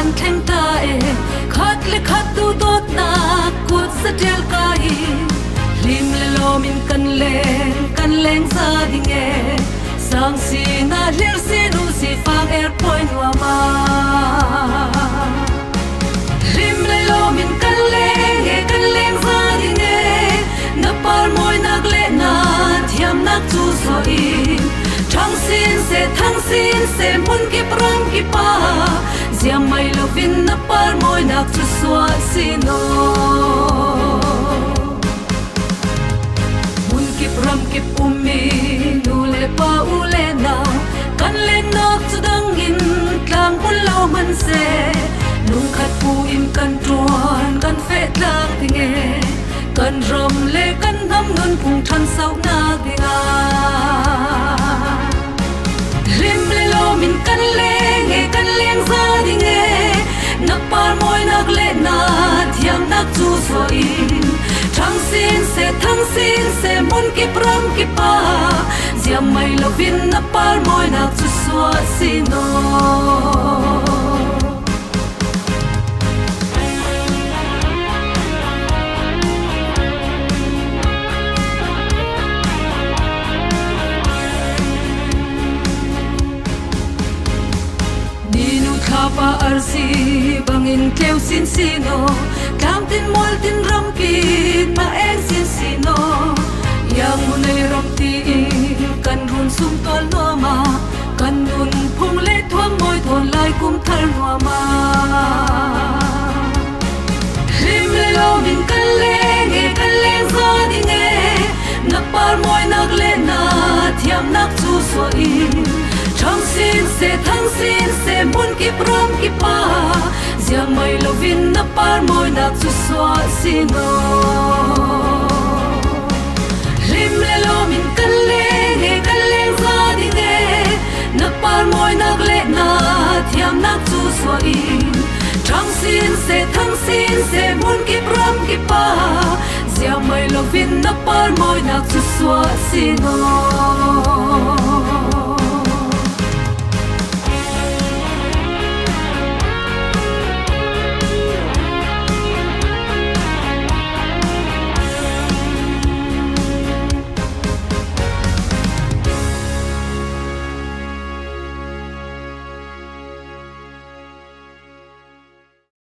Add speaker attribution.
Speaker 1: kan theng ta e khat le khat tu dot na kut sa tel kai lim le lo min kan leng sa ding e sang si na lir si nu si fang er point wa ma lim le lo min kan leng sa ding e na par moi nak le na thiam nak chu so i thang sin se mun ki prang ki pa zia mai lo vin na par moi nak chu swa si no mun ki pram ki pumi nu le pa u le na kan le nak chu dang in tlang pun lo man se lung khat pu im kan tuan kan fe tlang ting e kan rom le kan nam nun phung than sau na dinga lim le lo min kan leng za ding e na par moi nak le na thiam nak chu so in thang sin se mun ki pram ki pa zia mai lo vin na par moi nak chu so si no pa arsi bangin kleu sin sino kam tin mol tin ram ki ma en sin sino yang munai ram ti kan run sum tol no ma kan nun phung le thom moi thon lai kum thar no ma lim le lo min kan leng za ding e na par moi nak le na thiam nak chu so in thang sin se mun ki pram ki pa zia mai lo vin na par moi nak chu so si no lim le lo min kan leng za ding e na par moi nak le na thiam nak chu so in thang sin se mun ki pram ki pa zia mai lo vin na par moi nak chu so si no